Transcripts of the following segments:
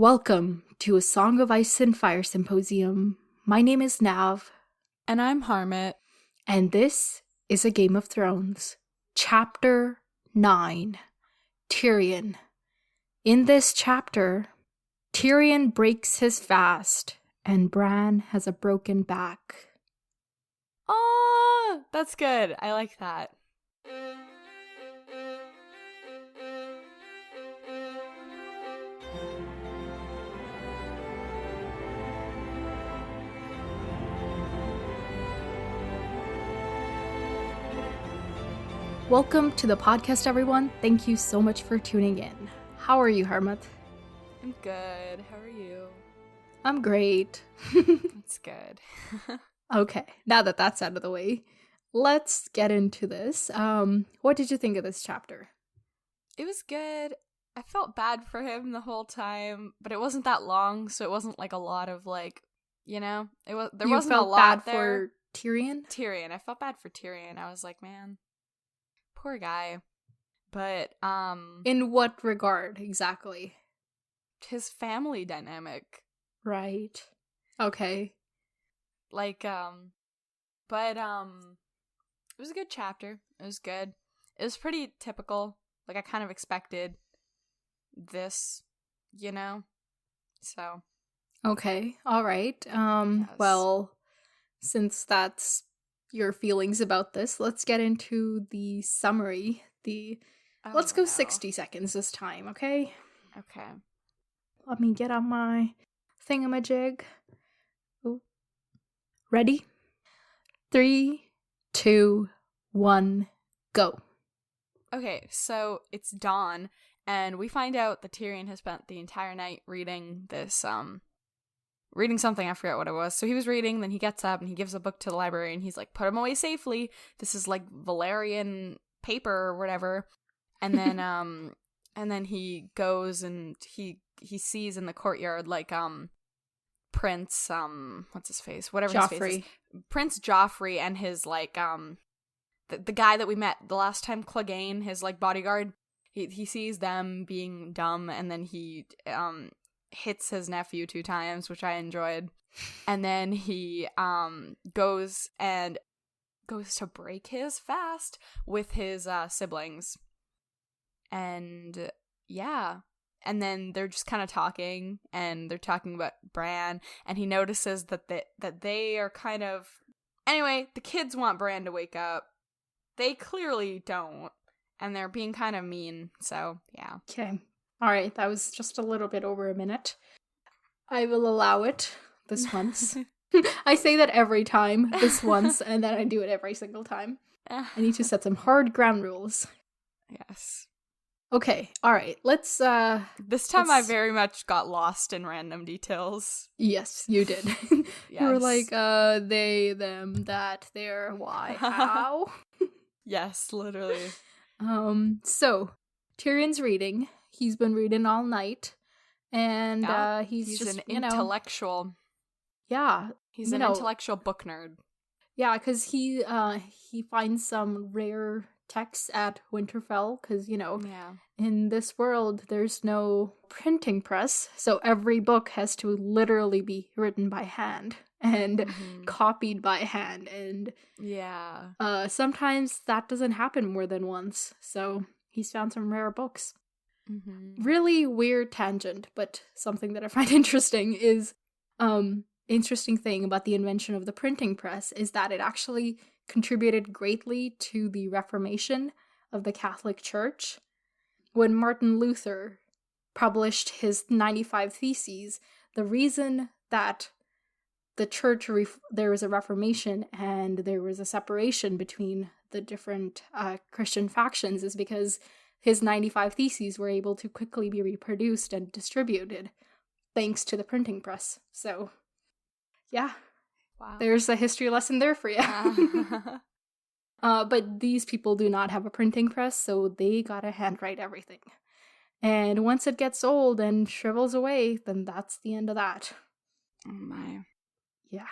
Welcome to A Song of Ice and Fire Symposium. My name is Nav. And I'm Harmat. And this is A Game of Thrones. Chapter 9. Tyrion. In this chapter, Tyrion breaks his fast, and Bran has a broken back. Oh, that's good. I like that. Welcome to the podcast, everyone. Thank you so much for tuning in. How are you, Harmat? I'm good. How are you? I'm great. That's good. Okay, now that that's out of the way, let's get into this. What did you think of this chapter? It was good. I felt bad for him the whole time, but it wasn't that long, so it wasn't like a lot of there wasn't a lot bad there. For Tyrion? Tyrion. I felt bad for Tyrion. I was like, man, poor guy. But In what regard exactly? his family dynamic. Right. Okay. But it was a good chapter. It was good. It was pretty typical. Like, I kind of expected this, so. Okay. All right. Yes. Well, since that's your feelings about this, let's get into the summary. Let's go 60 seconds this time, okay? Okay. Let me get on my thingamajig. Oh. Ready? 3, 2, 1, go. Okay, so it's dawn, and we find out that Tyrion has spent the entire night reading this, reading something, I forget what it was. So he was reading, then he gets up, and he gives a book to the library, and he's like, put him away safely. This is, like, Valerian paper or whatever. And then, and then he goes, and he sees in the courtyard, like, Prince, what's his face? Whatever his face is. Prince Joffrey and his, like, the guy that we met the last time, Clegane, his, like, bodyguard. He sees them being dumb, and then he, hits his nephew 2 times, which I enjoyed. And then he, goes to break his fast with his, siblings. And, yeah. And then they're just kind of talking, and they're talking about Bran, and he notices that they are kind of... Anyway, the kids want Bran to wake up. They clearly don't, and they're being kind of mean, so, yeah. Okay. Alright, that was just a little bit over a minute. I will allow it this once. I say that every time, this once, and then I do it every single time. I need to set some hard ground rules. Yes. Okay, alright, let's, This time I very much got lost in random details. Yes, you did. Yes. You were like, they, them, that, there, why, how? Yes, literally. So, Tyrion's reading. He's been reading all night. And, he's just, an intellectual. Yeah. He's an intellectual book nerd. Yeah, because he finds some rare texts at Winterfell, because, in this world, there's no printing press, so every book has to literally be written by hand and copied by hand, and sometimes that doesn't happen more than once, so he's found some rare books. Really weird tangent, but something that I find interesting is, interesting thing about the invention of the printing press is that it actually contributed greatly to the Reformation of the Catholic Church. When Martin Luther published his 95 Theses, the reason that the church, there was a Reformation and there was a separation between the different Christian factions is because his 95 Theses were able to quickly be reproduced and distributed thanks to the printing press. So, yeah. Wow. There's a history lesson there for you. But these people do not have a printing press, so they gotta handwrite everything. And once it gets old and shrivels away, then that's the end of that. Oh my. Yeah.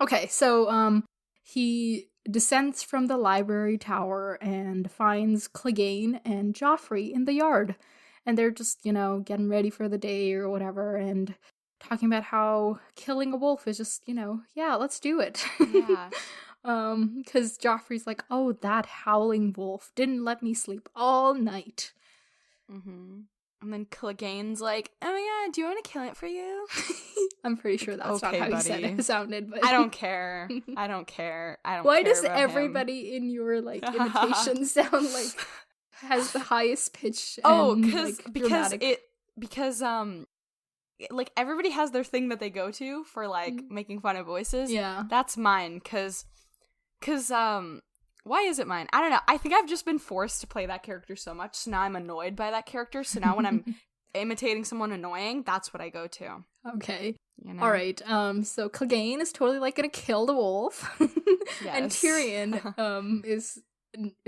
Okay, so he descends from the library tower and finds Clegane and Joffrey in the yard. and they're just, getting ready for the day or whatever, and talking about how killing a wolf is just, yeah, let's do it. Yeah. Because Joffrey's like, oh, that howling wolf didn't let me sleep all night. Mm-hmm. And then Clegane's like, oh my god, do you want to kill it for you? I'm pretty sure that's okay, not how buddy. he said it sounded, but I don't care. I don't care. Why care does about everybody in your imitation sound like has the highest pitch? Oh, and, because everybody has their thing that they go to for making fun of voices. Yeah, that's mine. Cause why is it mine? I don't know. I think I've just been forced to play that character so much, so now I'm annoyed by that character. So now when I'm imitating someone annoying, that's what I go to. Okay. All right. So Clegane is totally gonna kill the wolf, yes. and Tyrion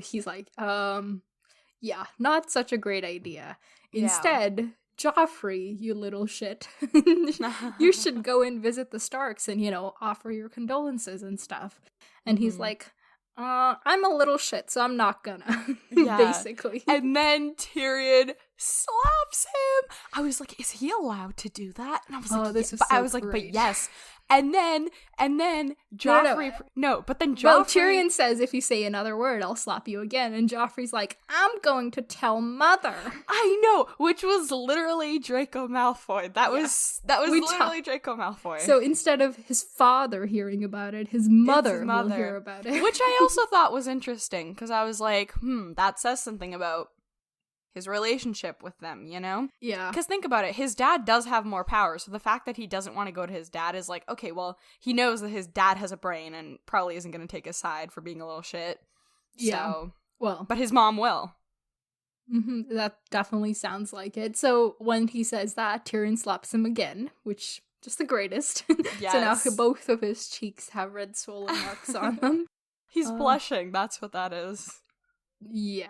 he's like, yeah, not such a great idea. Instead, Joffrey, you little shit, you should go and visit the Starks and offer your condolences and stuff. And he's like, I'm a little shit, so I'm not gonna, basically. And then Tyrion slaps him. I was like, is he allowed to do that? And I was like, this is but so I was like, great. but yes. And then Joffrey, but then Joffrey. Well, Tyrion says, if you say another word, I'll slap you again. And Joffrey's like, I'm going to tell Mother. I know, which was literally Draco Malfoy. That was literally Draco Malfoy. So instead of his father hearing about it, his mother will hear about it. Which I also thought was interesting, because I was like, that says something about his relationship with them, Yeah. Because think about it, his dad does have more power, so the fact that he doesn't want to go to his dad is like, okay, well, he knows that his dad has a brain and probably isn't going to take his side for being a little shit. Yeah. So, well. But his mom will. Mm-hmm, that definitely sounds like it. So when he says that, Tyrion slaps him again, which just the greatest. Yes. So now both of his cheeks have red swollen marks on them. He's blushing, that's what that is. Yeah.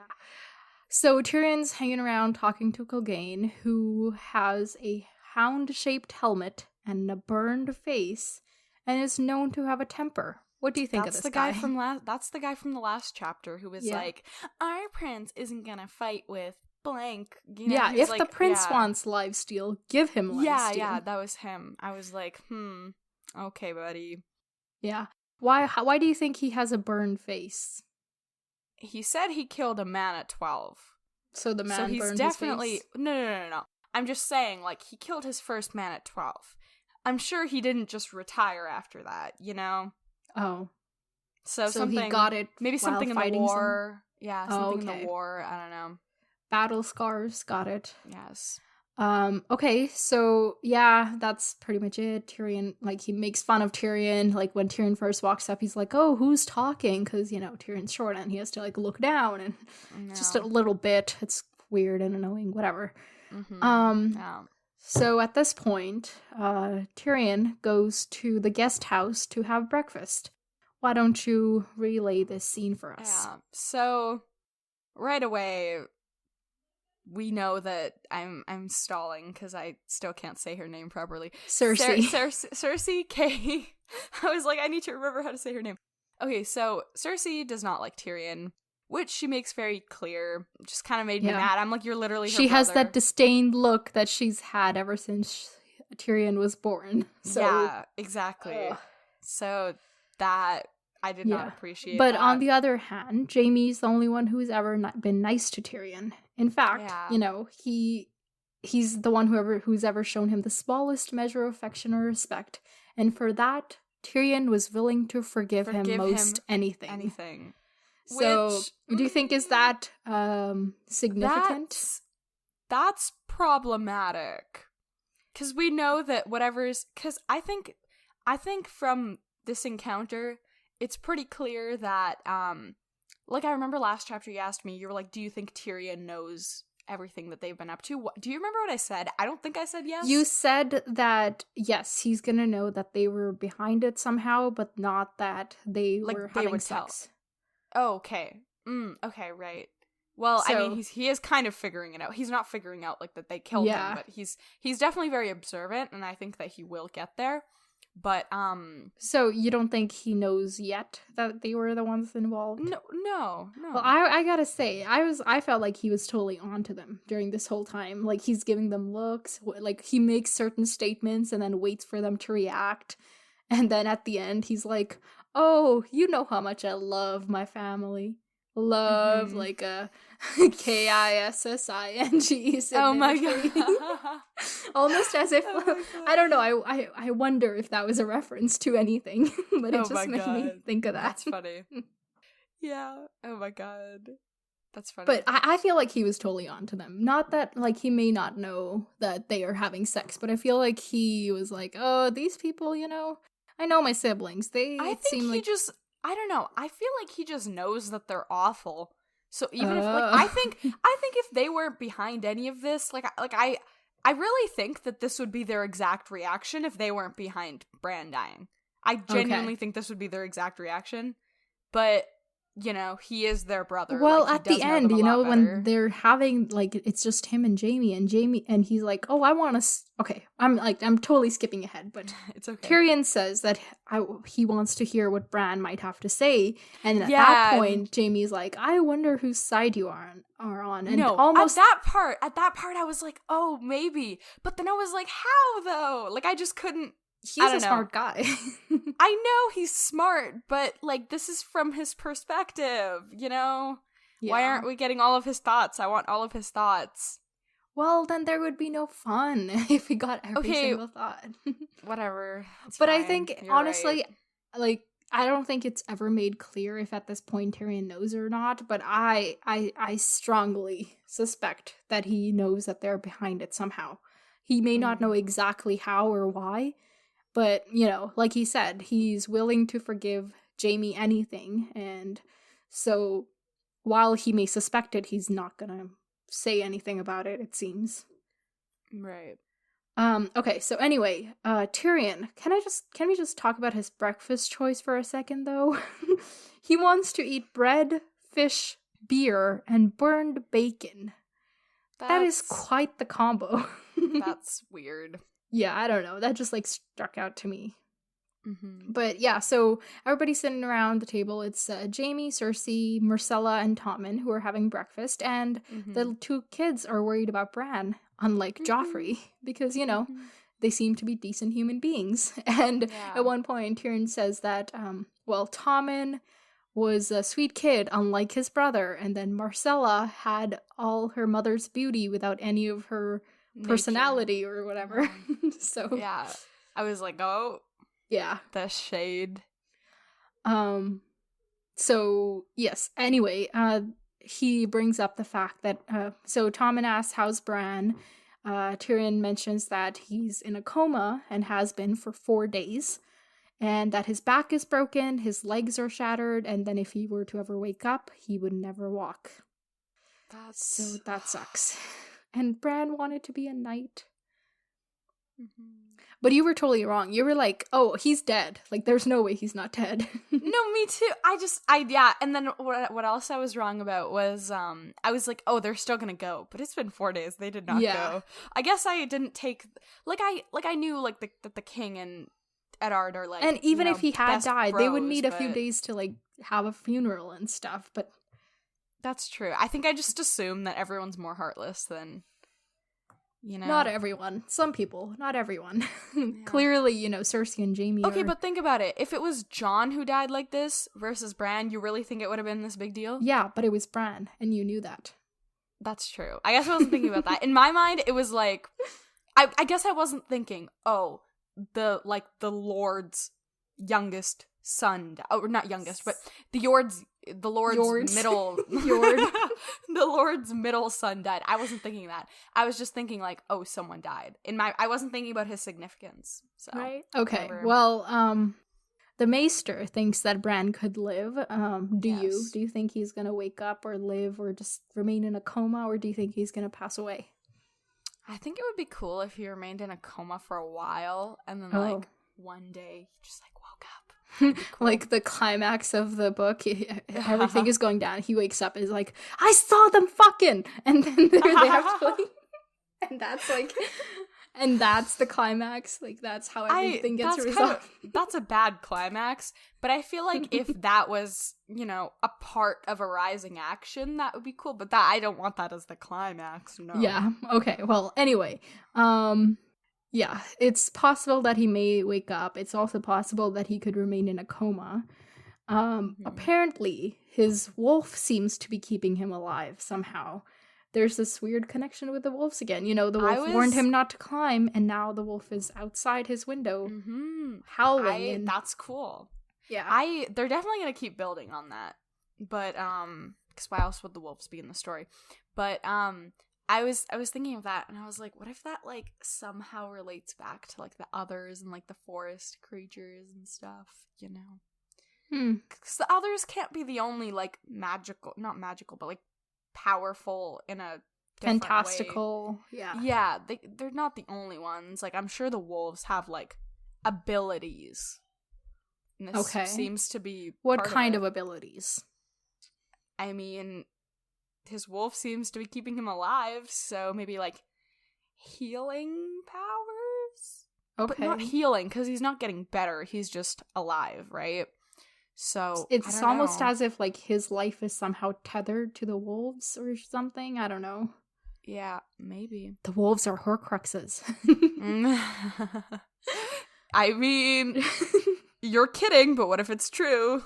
So Tyrion's hanging around talking to Clegane, who has a hound-shaped helmet and a burned face, and is known to have a temper. What do you think of this guy? That's the guy from the last chapter who was like, our prince isn't gonna fight with blank. If the prince wants lifesteal, give him lifesteal. Yeah, that was him. I was like, okay, buddy. Yeah. Why do you think he has a burned face? He said he killed a man at 12. So the man so he's burned definitely his face? No. I'm just saying, he killed his first man at 12. I'm sure he didn't just retire after that, Oh. So something, he got it maybe something in the war. Yeah, something in okay. the war. I don't know. Battle scars, got it. Yes. Okay, so yeah, that's pretty much it. Tyrion, he makes fun of Tyrion, when Tyrion first walks up, he's like, oh, who's talking? Because, Tyrion's short and he has to, look down, and just a little bit, it's weird and annoying, whatever. Mm-hmm. So at this point, Tyrion goes to the guest house to have breakfast. Why don't you relay this scene for us? Yeah, so right away, we know that I'm stalling because I still can't say her name properly. Cersei. Cersei K. I was like, I need to remember how to say her name. Okay, so Cersei does not like Tyrion, which she makes very clear. Just kind of made me mad. I'm like, you're literally her She brother. has that disdained look that she's had ever since Tyrion was born. So, yeah, exactly. So that I did not appreciate. But that. on the other hand, Jaime's the only one who's ever been nice to Tyrion. In fact, he's the one who's ever shown him the smallest measure of affection or respect, and for that, Tyrion was willing to forgive him most anything. Anything. So, do you think is that significant? That's problematic. Because we know that because I think from this encounter, it's pretty clear that, I remember last chapter you asked me, you were like, do you think Tyrion knows everything that they've been up to? Do you remember what I said? I don't think I said yes. You said that, yes, he's gonna know that they were behind it somehow, but not that they were having sex. Oh, okay. Okay, right. Well, I mean, he is kind of figuring it out. He's not figuring out, that they killed him, but he's definitely very observant, and I think that he will get there. But so you don't think he knows yet that they were the ones involved? No. Well, I gotta say, I felt like he was totally onto them during this whole time. Like, he's giving them looks, like he makes certain statements and then waits for them to react, and then at the end he's like, "Oh, you know how much I love my family." Love, like a KISSING. Oh my god. Almost as if, I don't know, I wonder if that was a reference to anything, but it just made me think of that. That's funny. Yeah. Oh my god. That's funny. But I feel like he was totally onto them. Not that, like, he may not know that they are having sex, but I feel like he was like, oh, these people, you know, I know my siblings. I don't know. I feel like he just knows that they're awful. So even if, like, I think if they weren't behind any of this, I really think that this would be their exact reaction if they weren't behind Bran dying. I genuinely think this would be their exact reaction. But, you know, he is their brother. Well, like, at the end, you know, when they're having, like, it's just him and Jaime, and he's like, oh, I want to, okay, I'm totally skipping ahead, but it's okay. Tyrion says that he wants to hear what Bran might have to say, and at that point, Jaime's like, I wonder whose side you are on, and almost... At that part, I was like, oh, maybe, but then I was like, how, though? Like, I just couldn't... He's a smart guy. I know he's smart, but, like, this is from his perspective, you know? Yeah. Why aren't we getting all of his thoughts? I want all of his thoughts. Well, then there would be no fun if we got every single thought. Whatever. But fine. I think, honestly, like, I don't think it's ever made clear if at this point Tyrion knows or not, but I strongly suspect that he knows that they're behind it somehow. He may not know exactly how or why, but, you know, like he said, he's willing to forgive Jaime anything, and so while he may suspect it, he's not gonna say anything about it, it seems. Right. Okay, so anyway, Tyrion, can we just talk about his breakfast choice for a second, though? He wants to eat bread, fish, beer, and burned bacon. That is quite the combo. That's weird. Yeah, I don't know. That just, like, struck out to me. Mm-hmm. But yeah, so everybody's sitting around the table. It's Jaime, Cersei, Myrcella, and Tommen who are having breakfast, and the two kids are worried about Bran, unlike Joffrey, because, you know, they seem to be decent human beings. And at one point, Tyrion says that, Tommen was a sweet kid, unlike his brother, and then Myrcella had all her mother's beauty without any of her personality or whatever. So yeah, I was like, oh yeah, the shade. So yes, anyway, he brings up the fact that so Tommen asks how's Bran. Tyrion mentions that he's in a coma and has been for 4 days, and that his back is broken, his legs are shattered, and then if he were to ever wake up, he would never walk. So that sucks. And Bran wanted to be a knight. But you were totally wrong. You were like, oh, he's dead. Like, there's no way he's not dead. No, me too. And then what else I was wrong about was, I was like, oh, they're still gonna go. But it's been 4 days. They did not go. I guess I didn't take, I knew, like, that the king and Eddard are, like, and even if he had died, bros, they would need a few days to, like, have a funeral and stuff, but... That's true. I think I just assume that everyone's more heartless than, you know. Not everyone. Some people. Not everyone. Yeah. Clearly, you know, Cersei and Jaime Okay, but think about it. If it was Jon who died like this versus Bran, you really think it would have been this big deal? Yeah, but it was Bran, and you knew that. That's true. I guess I wasn't thinking about that. In my mind, it was like, I guess I wasn't thinking, oh, the Lord's youngest son, or not youngest, but the Lord's middle the Lord's middle son died. I wasn't thinking that. I was just thinking, like, oh, someone died. I wasn't thinking about his significance. So right. Okay. Whatever. Well, the Maester thinks that Bran could live. Do you think he's gonna wake up or live or just remain in a coma, or do you think he's gonna pass away? I think it would be cool if he remained in a coma for a while and then like one day he just like woke up. Cool. Like the climax of the book, everything is going down. He wakes up and is like, I saw them fucking, and then they actually, and that's like, And that's the climax. Like, that's how everything gets resolved. That's a bad climax, but I feel like if that was, a part of a rising action, that would be cool. But I don't want that as the climax, no. Yeah, okay. Well, anyway, yeah, it's possible that he may wake up. It's also possible that he could remain in a coma. Apparently, his wolf seems to be keeping him alive somehow. There's this weird connection with the wolves again. The wolf warned him not to climb, and now the wolf is outside his window, howling. That's cool. Yeah. They're definitely going to keep building on that. But, because why else would the wolves be in the story? But, I was thinking of that, and I was like, what if that, like, somehow relates back to, like, the others and, like, the forest creatures and stuff, Because the others can't be the only, like, not magical, but, like, powerful in a different fantastical way. Yeah, they're not the only ones. Like, I'm sure the wolves have, like, abilities, and this seems to be what kind of abilities? I mean, his wolf seems to be keeping him alive, so maybe, like, healing powers, but not healing, because he's not getting better, he's just alive, right? So it's almost as if, like, his life is somehow tethered to the wolves or something. I don't know. Yeah, maybe. The wolves are Horcruxes. I mean, you're kidding, but what if it's true?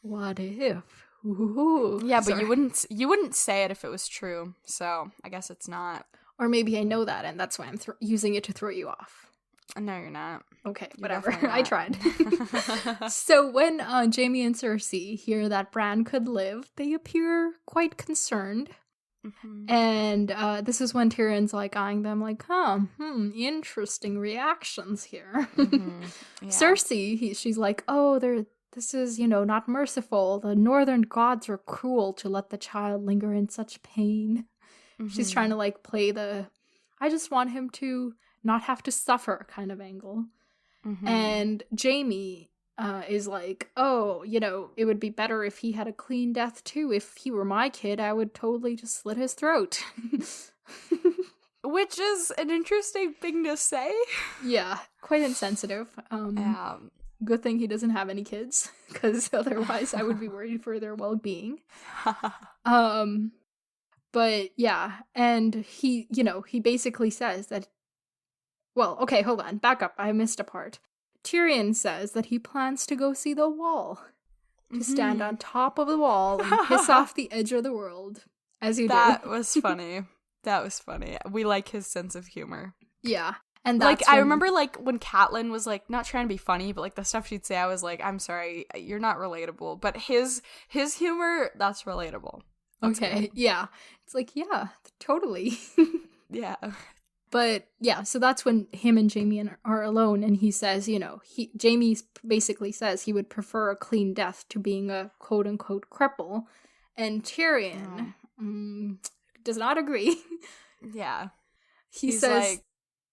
What if? Ooh. Yeah, but you wouldn't say it if it was true. So I guess it's not. Or maybe I know that, and that's why I'm using it to throw you off. No, you're not. Okay, whatever. I tried. So when Jaime and Cersei hear that Bran could live, they appear quite concerned. And this is when Tyrion's, like, eyeing them like, interesting reactions here. Yeah. Cersei, she's like, this is, not merciful. The northern gods are cruel to let the child linger in such pain. She's trying to, like, play I just want him to not have to suffer kind of angle. And Jaime is like, it would be better if he had a clean death too. If he were my kid, I would totally just slit his throat. Which is an interesting thing to say. Yeah, quite insensitive. Good thing he doesn't have any kids, because otherwise I would be worried for their well-being. But yeah, and he basically says that, well, okay, hold on, back up, I missed a part. Tyrion says that he plans to go see the wall. To stand on top of the wall and piss off the edge of the world, as you do. That was funny. We like his sense of humor. Yeah. And that's I remember, like, when Catelyn was, like, not trying to be funny, but, like, the stuff she'd say, I was like, I'm sorry, you're not relatable. But his humor, that's relatable. That's okay, good. Yeah. It's like, yeah, totally. Yeah. But, yeah, so that's when him and Jaime are alone, and he says, Jaime basically says he would prefer a clean death to being a quote-unquote cripple. And Tyrion does not agree. Yeah. He says, like,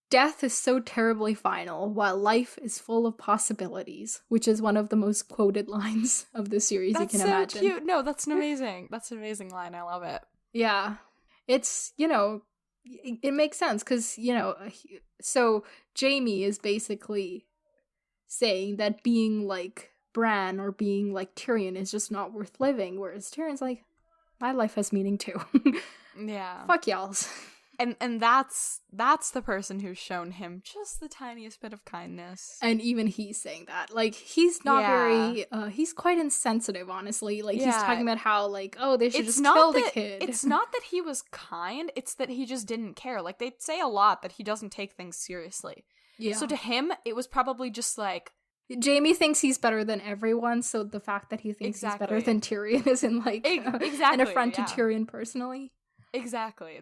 death is so terribly final, while life is full of possibilities, which is one of the most quoted lines of the series you can imagine. That's so cute. No, that's an amazing line. I love it. Yeah. It's, it makes sense, because, so Jaime is basically saying that being like Bran or being like Tyrion is just not worth living, whereas Tyrion's like, my life has meaning too. Yeah. Fuck y'all's. And that's the person who's shown him just the tiniest bit of kindness. And even he's saying that. Like, he's not very, he's quite insensitive, honestly. Like, he's talking about how, like, they should just kill the kid. It's not that he was kind, it's that he just didn't care. Like, they say a lot that he doesn't take things seriously. Yeah. So to him, it was probably just like... Jaime thinks he's better than everyone, so the fact that he thinks he's better than Tyrion isn't, like, an affront to Tyrion personally. Exactly.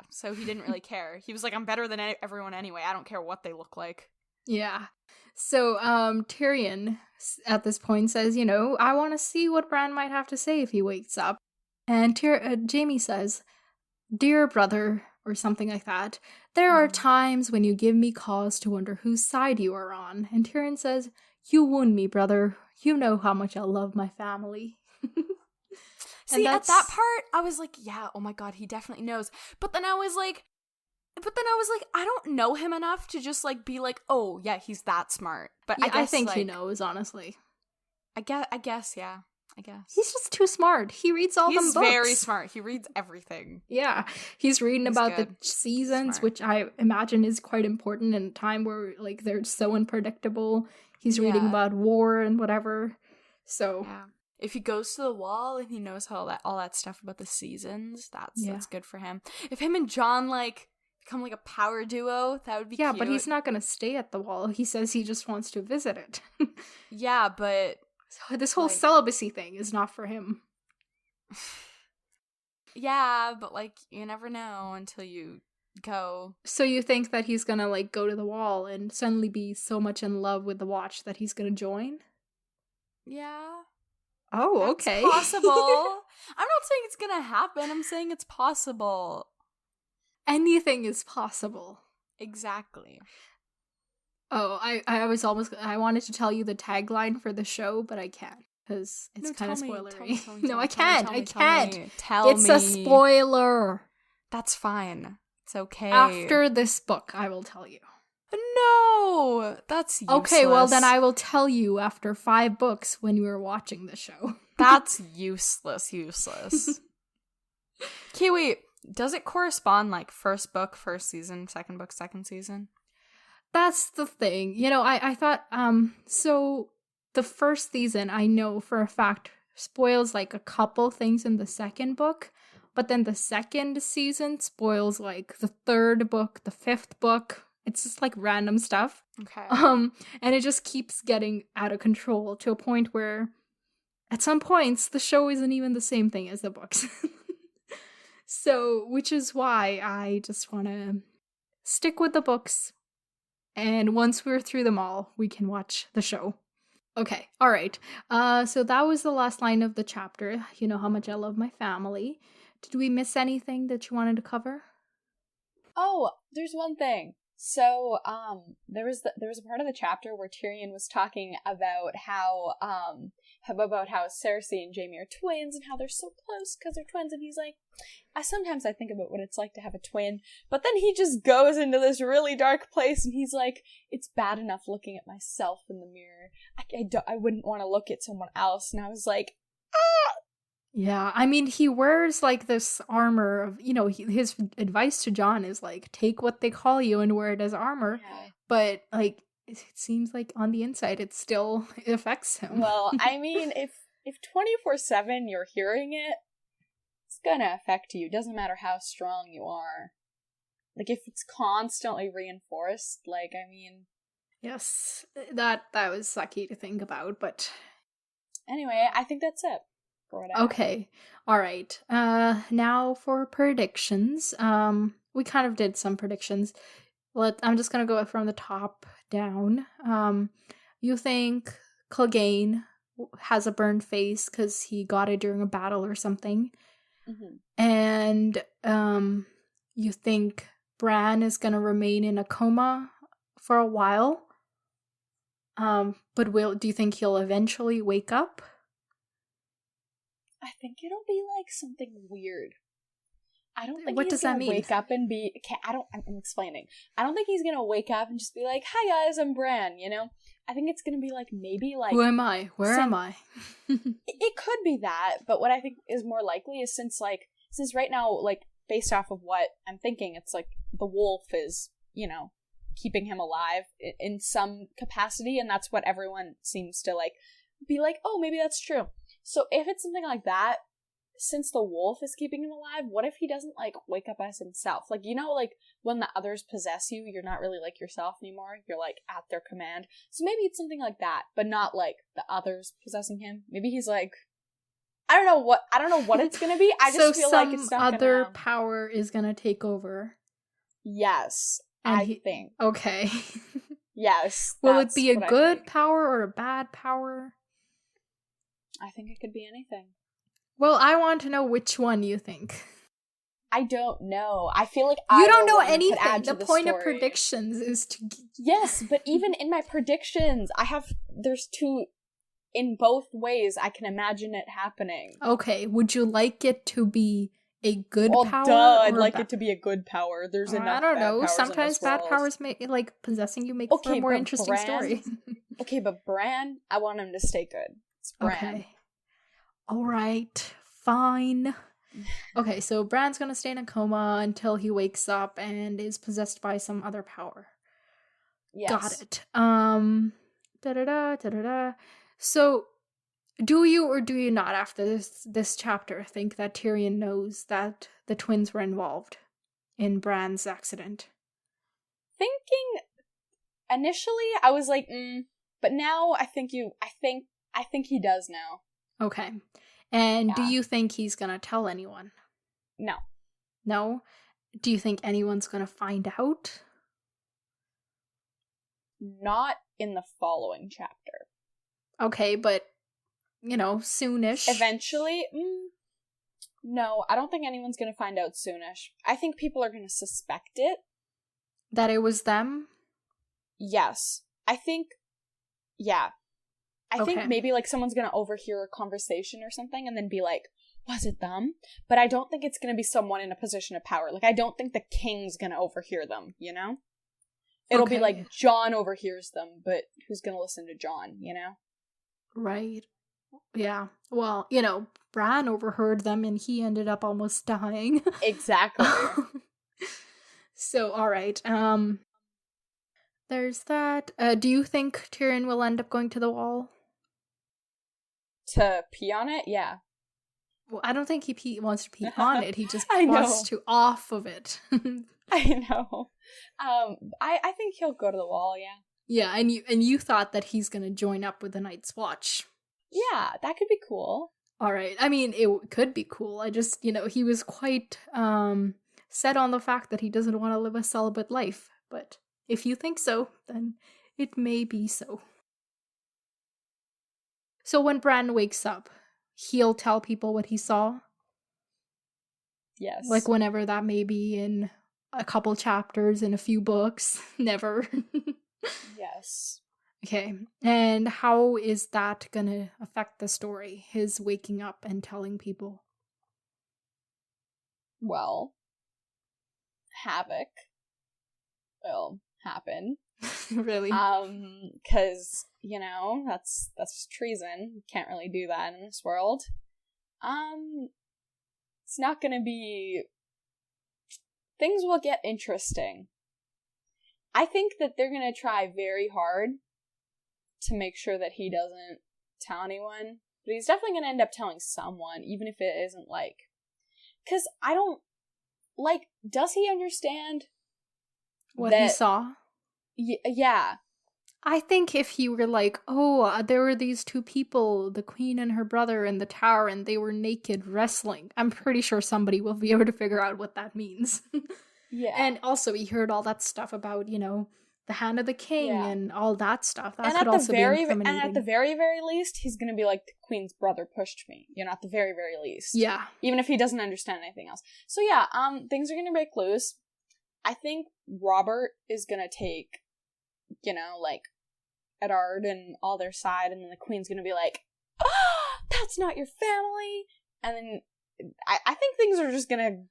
So he didn't really care. He was like, I'm better than everyone anyway. I don't care what they look like. Yeah. So Tyrion at this point says, I want to see what Bran might have to say if he wakes up. And Jaime says, dear brother, or something like that, there are times when you give me cause to wonder whose side you are on. And Tyrion says, you wound me, brother. You know how much I love my family. See, at that part, I was like, yeah, oh my god, he definitely knows. But then I was like, But then I was like, I don't know him enough to just, like, be like, oh, yeah, he's that smart. But yeah, I guess, I think like, he knows, honestly. I guess, yeah. I guess. He's just too smart. He reads all them books. He's very smart. He reads everything. Yeah. He's reading about good. the seasons, Smart. which I imagine is quite important in a time where, like, they're so unpredictable. He's reading about war and whatever. So... yeah. If he goes to the wall and he knows all that stuff about the seasons, that's good for him. If him and Jon, like, become, like, a power duo, that would be cute. Yeah, but he's not gonna stay at the wall. He says he just wants to visit it. Yeah, but... so this whole celibacy thing is not for him. Yeah, but, like, you never know until you go. So you think that he's gonna, like, go to the wall and suddenly be so much in love with the Watch that he's gonna join? Yeah. Oh, okay. It's possible. I'm not saying it's gonna happen. I'm saying it's possible. Anything is possible. Exactly. Oh, I wanted to tell you the tagline for the show, but I can't because it's kind of spoilery. No, I can't. It's a spoiler. That's fine. It's okay. After this book, I will tell you. No, that's useless. Okay, well then I will tell you after 5 books when you were watching the show. That's useless. Okay, wait. Does it correspond, like, first book, first season, second book, second season? That's the thing. You know, I thought, so the first season, I know for a fact, spoils, like, a couple things in the second book, but then the second season spoils, like, the third book, the 5th book. It's just, like, random stuff. Okay. And it just keeps getting out of control to a point where, at some points, the show isn't even the same thing as the books. So, which is why I just want to stick with the books. And once we're through them all, we can watch the show. Okay, all right. So that was the last line of the chapter. You know how much I love my family. Did we miss anything that you wanted to cover? Oh, there's one thing. So, there was a part of the chapter where Tyrion was talking about how Cersei and Jaime are twins and how they're so close because they're twins, and he's like, sometimes I think about what it's like to have a twin, but then he just goes into this really dark place and he's like, it's bad enough looking at myself in the mirror. I wouldn't want to look at someone else, and I was like, ah! Yeah, I mean, he wears, like, this armor of, you know, his advice to Jon is, like, take what they call you and wear it as armor. Yeah. But, like, it seems like on the inside it still affects him. Well, I mean, if 24/7 you're hearing it, it's gonna affect you. Doesn't matter how strong you are. Like, if it's constantly reinforced, like, I mean... Yes, that was sucky to think about, but... Anyway, I think that's it. Okay, all right. Now for predictions. We kind of did some predictions. I'm just gonna go from the top down. You think Clegane has a burned face because he got it during a battle or something, and you think Bran is gonna remain in a coma for a while. But do you think he'll eventually wake up? I think it'll be like something weird. I don't think he's gonna wake up and be... Okay, I'm explaining. I don't think he's gonna wake up and just be like, hi guys, I'm Bran, you know? I think it's gonna be like, maybe like... Who am I? Where am I? It could be that, but what I think is more likely is since right now, like, based off of what I'm thinking, it's like the wolf is, you know, keeping him alive in some capacity, and that's what everyone seems to, like, be like, oh, maybe that's true. So if it's something like that, since the wolf is keeping him alive, what if he doesn't, like, wake up as himself? Like, you know, like, when the others possess you, you're not really, like, yourself anymore. You're, like, at their command. So maybe it's something like that, but not, like, the others possessing him. Maybe he's, like, I don't know what it's gonna be. I just feel like it's not some other power is gonna take over. Yes, I think. Okay. Yes. Will it be a good power or a bad power? I think it could be anything. Well, I want to know which one you think. I don't know. I feel like you don't know anything. The point of predictions is to... Yes, but even in my predictions, there's two... In both ways, I can imagine it happening. Okay, would you like it to be a good well, power? Duh, I'd like it to be a good power. There's enough. I don't know. Bad Sometimes bad world. powers make like possessing you make for a more interesting story. Okay, but Bran, I want him to stay good. It's Bran. Okay. All right. Fine. Okay, so Bran's gonna stay in a coma until he wakes up and is possessed by some other power. Yes. Got it. Da-da-da. So, do you or do you not, after this chapter, think that Tyrion knows that the twins were involved in Bran's accident? Thinking initially, I was like, but now I think he does now. Okay. And Yeah. do you think he's gonna tell anyone? No. No? Do you think anyone's gonna find out? Not in the following chapter. Okay, but, soonish. Eventually? No, I don't think anyone's gonna find out soonish. I think people are gonna suspect it. That it was them? Yes. I think maybe, like, someone's gonna overhear a conversation or something and then be like, was it them? But I don't think it's gonna be someone in a position of power. Like, I don't think the king's gonna overhear them, you know? It'll be like Jon overhears them, but who's gonna listen to Jon, you know? Right. Yeah. Well, Bran overheard them and he ended up almost dying. Exactly. So, alright. There's that. Do you think Tyrion will end up going to the wall? To pee on it? Yeah. Well, I don't think he wants to pee on it. He just wants to off of it. I know. I think he'll go to the wall, yeah. Yeah, and you thought that he's gonna join up with the Night's Watch. Yeah, that could be cool. Alright. I mean, it could be cool. I just, he was quite set on the fact that he doesn't want to live a celibate life. But if you think so, then it may be so. So when Bran wakes up, he'll tell people what he saw? Yes. Like whenever that may be, in a couple chapters, in a few books. Never. Yes. Okay. And how is that gonna affect the story? His waking up and telling people? Well, havoc will happen. Really? Because, that's treason. You can't really do that in this world. It's not gonna be... Things will get interesting. I think that they're gonna try very hard to make sure that he doesn't tell anyone. But he's definitely gonna end up telling someone, even if it isn't, like... Because I don't... Like, does he understand what he saw? Yeah. I think if he were like, there were these two people, the queen and her brother in the tower, and they were naked wrestling, I'm pretty sure somebody will be able to figure out what that means. Yeah. And also he heard all that stuff about, the hand of the king and all that stuff. That and could also be incriminating. And at the very, very least, he's gonna be like, the queen's brother pushed me. At the very, very least. Yeah. Even if he doesn't understand anything else. So yeah, things are gonna break loose. I think Robert is gonna take, like, Eddard and all their side, and then the queen's gonna be like, that's not your family! And then I think things are just gonna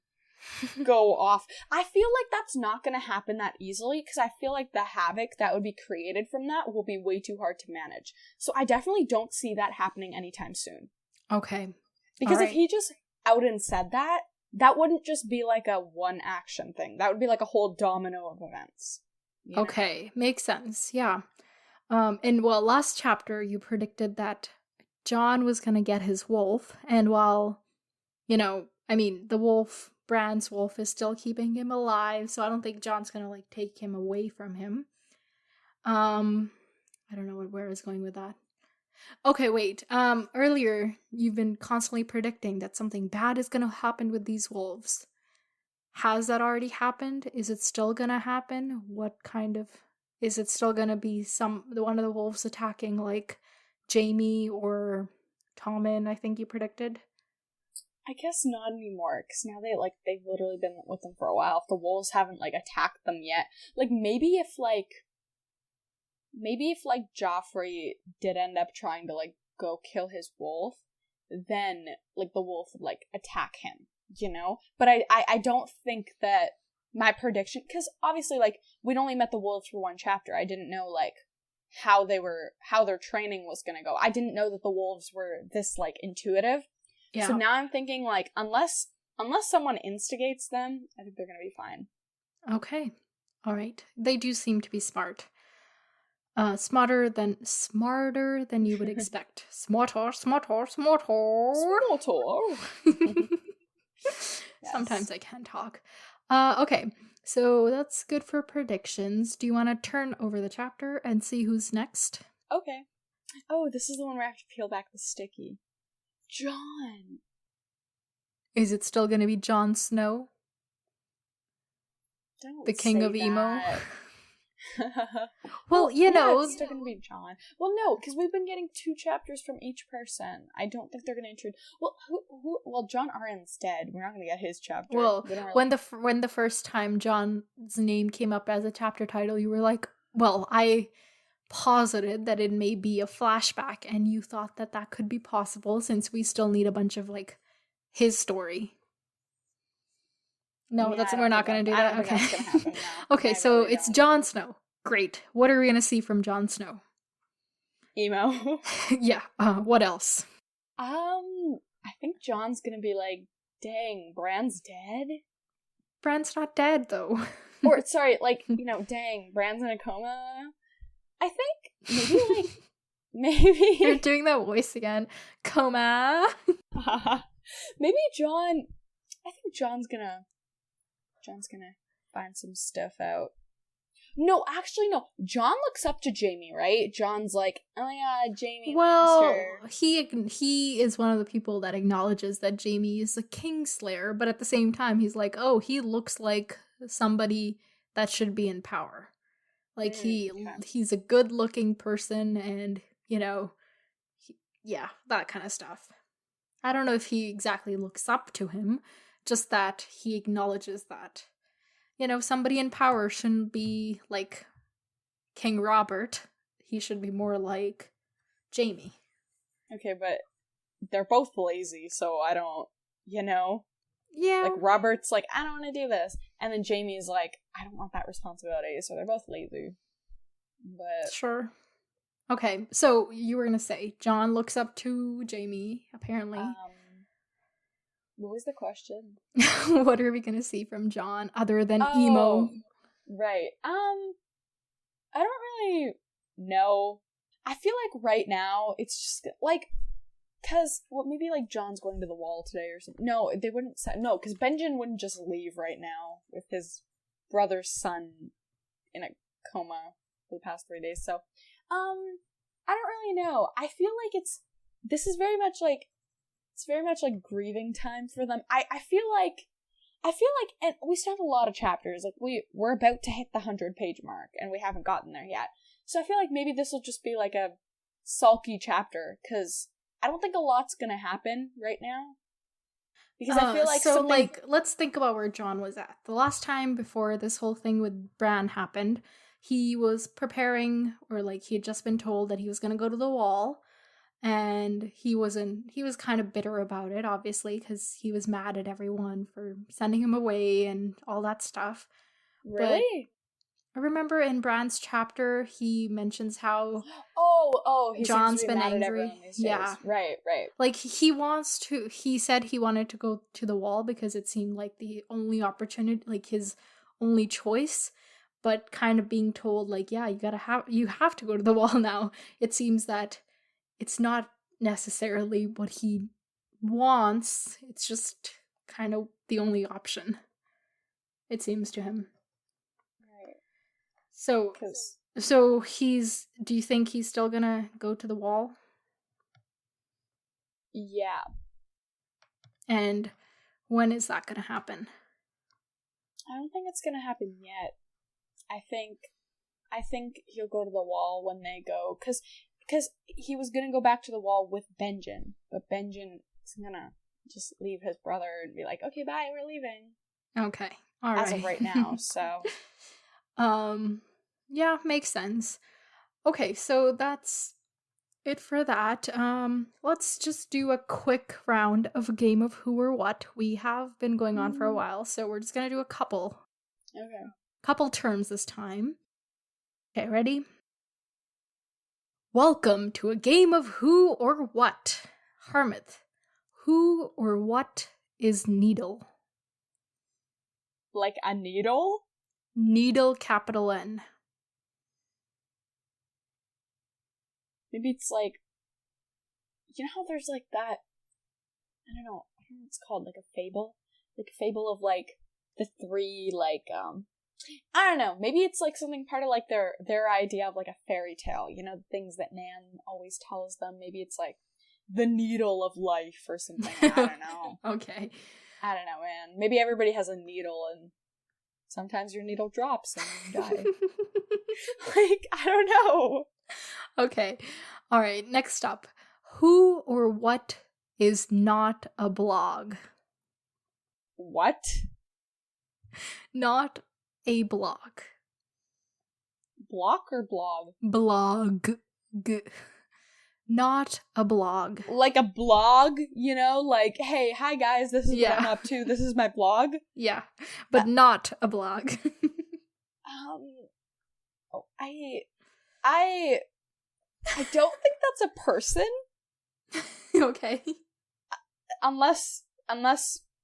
go off. I feel like that's not gonna happen that easily, because I feel like the havoc that would be created from that will be way too hard to manage. So I definitely don't see that happening anytime soon. Okay. Because if he just out and said that, that wouldn't just be like a one action thing. That would be like a whole domino of events. Okay, makes sense. Yeah. And last chapter you predicted that Jon was gonna get his wolf, and while, the wolf, Bran's wolf, is still keeping him alive, so I don't think Jon's gonna, like, take him away from him. I don't know where I was going with that. Okay, wait. Earlier, you've been constantly predicting that something bad is gonna happen with these wolves. Has that already happened? Is it still gonna happen? Is it still gonna be one of the wolves attacking, like, Jaime or Tommen, I think you predicted? I guess not anymore, because now they've literally been with them for a while. If the wolves haven't, like, attacked them yet. Like, maybe if Joffrey did end up trying to, like, go kill his wolf, then, like, the wolf would, like, attack him. But I don't think that my prediction, because obviously, like, we'd only met the wolves for one chapter. I didn't know, like, how their training was gonna go. I didn't know that the wolves were this, like, intuitive. Yeah. So now I'm thinking, like, unless someone instigates them, I think they're gonna be fine. Okay. All right. They do seem to be smart. Smarter than you would expect. Smarter. Sometimes I can talk. Okay. So that's good for predictions. Do you want to turn over the chapter and see who's next? Okay. Oh, this is the one where I have to peel back the sticky. Jon. Is it still going to be Jon Snow? The king of emo? Well, it's still gonna be Jon. Well, no, because we've been getting 2 chapters from each person. I don't think they're gonna introduce. Well, Well, Jon Arryn's dead. We're not gonna get his chapter. Well, when the first time Jon's name came up as a chapter title, you were like, "Well, I posited that it may be a flashback," and you thought that could be possible since we still need a bunch of like his story. No, we're not going to do that. Okay. That's gonna happen, no. Okay, so really it's Jon Snow. Great. What are we going to see from Jon Snow? Emo. Yeah. What else? I think Jon's going to be like, dang, Bran's dead? Bran's not dead, though. Or, sorry, like, dang, Bran's in a coma? I think maybe You're doing that voice again. Coma. Maybe Jon, I think Jon's gonna find some stuff out. No, actually, no. Jon looks up to Jaime, right? Jon's like, oh my god, Jaime. Well, he is one of the people that acknowledges that Jaime is a kingslayer, but at the same time, he's like, oh, he looks like somebody that should be in power. Like, he's a good-looking person, and, that kind of stuff. I don't know if he exactly looks up to him, just that he acknowledges that, somebody in power shouldn't be like King Robert. He should be more like Jaime. Okay, but they're both lazy, so I don't, Yeah. Like, Robert's like, I don't want to do this. And then Jaime's like, I don't want that responsibility, so they're both lazy. But... Sure. Okay, so you were going to say, Jon looks up to Jaime, apparently. What was the question? What are we going to see from Jon other than emo? Right. I don't really know. I feel like right now it's just like, because maybe like Jon's going to the wall today or something. No, they wouldn't say, no, because Benjen wouldn't just leave right now with his brother's son in a coma for the past 3 days. So, I don't really know. I feel like this is very much like, it's very much like grieving time for them. I feel like, and we still have a lot of chapters. Like, we're about to hit the 100-page mark, and we haven't gotten there yet. So I feel like maybe this will just be like a sulky chapter, because I don't think a lot's gonna happen right now. Because I feel like like, let's think about where Jon was at. The last time before this whole thing with Bran happened, he was preparing, or like he had just been told that he was gonna go to the wall. And he was kind of bitter about it, obviously, because he was mad at everyone for sending him away and all that stuff. Really? But I remember in Bran's chapter, he mentions how he Jon's been mad angry. Yeah. Right. Like, he said he wanted to go to the wall because it seemed like the only opportunity, like his only choice. But kind of being told, like, yeah, you have to go to the wall now. It seems that it's not necessarily what he wants. It's just kind of the only option, it seems to him. Right. So do you think he's still gonna go to the wall? Yeah. And when is that gonna happen? I don't think it's gonna happen yet. I think he'll go to the wall when they go, because he was gonna go back to the wall with Benjen, but Benjen is gonna just leave his brother and be like, okay, bye, we're leaving. Okay. All right. As of right now, so. Yeah, makes sense. Okay, so it for that. Let's just do a quick round of a game of who or what. We have been going on for a while, so we're just gonna do a couple. Okay. Couple terms this time. Okay, ready? Welcome to a game of who or what. Harmat, who or what is needle? Like a needle? Needle, capital N. Maybe it's like, you know how there's like that, I don't know what it's called, like a fable? Like a fable of like the three, like, I don't know, maybe it's like something part of like their idea of like a fairy tale, you know, the things that Nan always tells them. Maybe it's like the needle of life or something. I don't know. Okay. I don't know, man. Maybe everybody has a needle and sometimes your needle drops and you die. Like, I don't know. Okay. All right, next up. Who or what is not a blog? What? Not a blog. Block or blog? Blog. Not a blog. Like a blog, you know? Like, hey, hi guys, this is what I'm up to. This is my blog. Yeah, but not a blog. I don't think that's a person. Okay. Unless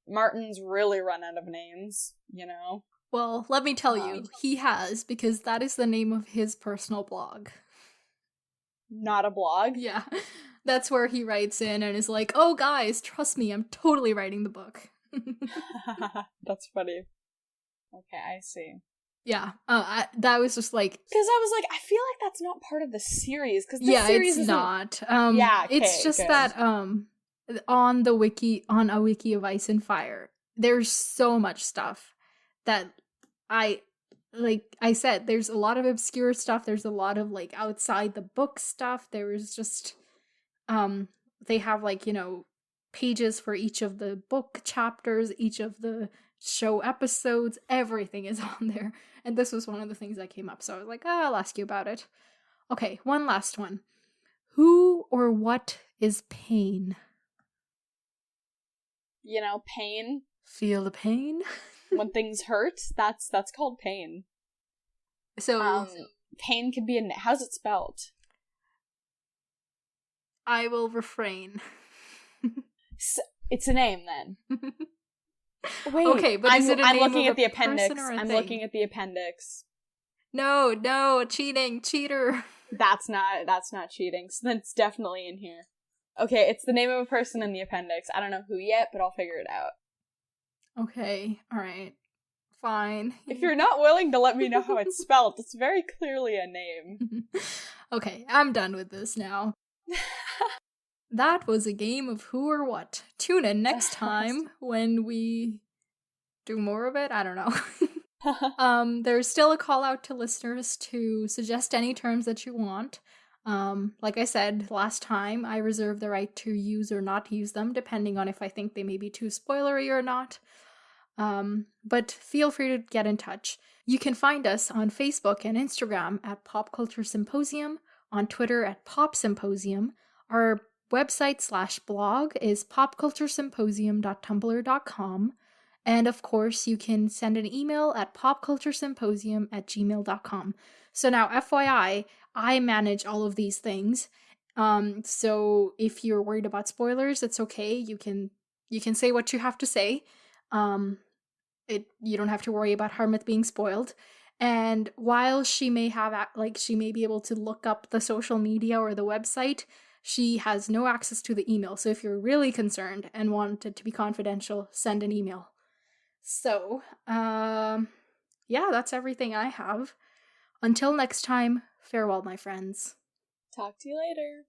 Martin's really run out of names, you know? Well, let me tell you, he has, because that is the name of his personal blog. Not a blog? Yeah. That's where he writes in and is like, oh guys, trust me, I'm totally writing the book. That's funny. Okay, I see. Yeah, that was just like... Because I was like, I feel like that's not part of the series, because series is not. Yeah, okay, it's just good. that, on the wiki, on a wiki of Ice and Fire, there's so much stuff that like I said, there's a lot of obscure stuff, there's a lot of, like, outside the book stuff, there was just, they have, like, you know, pages for each of the book chapters, each of the show episodes, everything is on there. And this was one of the things that came up, so I was like, I'll ask you about it. Okay, one last one. Who or what is pain? You know, pain. Feel the pain? When things hurt, that's called pain. So, pain could be how's it spelled? I will refrain. It's a name then. Wait, okay, but is it a name looking of at the a appendix. person or a I'm thing? looking at the appendix. No, cheater. That's not cheating. So then it's definitely in here. Okay, it's the name of a person in the appendix. I don't know who yet, but I'll figure it out. Okay, alright. Fine. If you're not willing to let me know how it's spelled, it's very clearly a name. Okay, I'm done with this now. That was a game of who or what. Tune in next time when we do more of it. I don't know. There's still a call out to listeners to suggest any terms that you want. Like I said last time, I reserve the right to use or not use them, depending on if I think they may be too spoilery or not. But feel free to get in touch. You can find us on Facebook and Instagram at Pop Culture Symposium, on Twitter at Pop Symposium. Our website/blog is popculturesymposium.tumblr.com. And of course, you can send an email at popculturesymposium@gmail.com. So now, FYI, I manage all of these things. So if you're worried about spoilers, it's okay. You can say what you have to say. You don't have to worry about Harmat being spoiled. And while she may have, she may be able to look up the social media or the website, she has no access to the email. So if you're really concerned and want it to be confidential, send an email. So, yeah, that's everything I have. Until next time, farewell, my friends. Talk to you later.